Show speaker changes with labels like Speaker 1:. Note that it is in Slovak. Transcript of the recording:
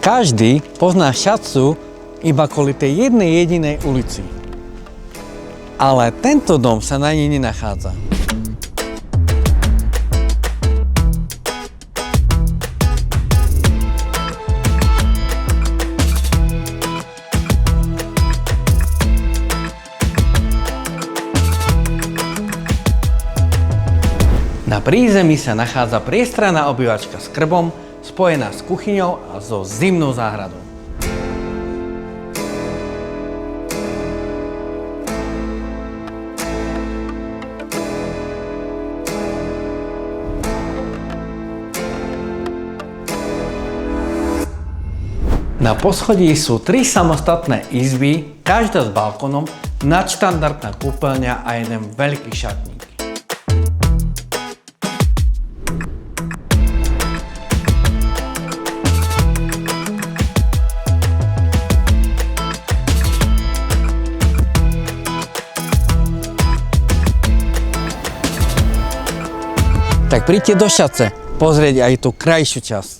Speaker 1: Každý pozná Šatcu iba kvôli tej jednej jedinej ulici. Ale tento dom sa na nej nenachádza. Na prízemí sa nachádza priestranná obývačka s krbom, spojená s kuchyňou a so zimnou záhradou. Na poschodí sú 3 samostatné izby, každá s balkónom, nadštandardná kúpeľňa a jeden veľký šatník. Tak príďte do Šatce pozrieť aj tú krajšiu časť.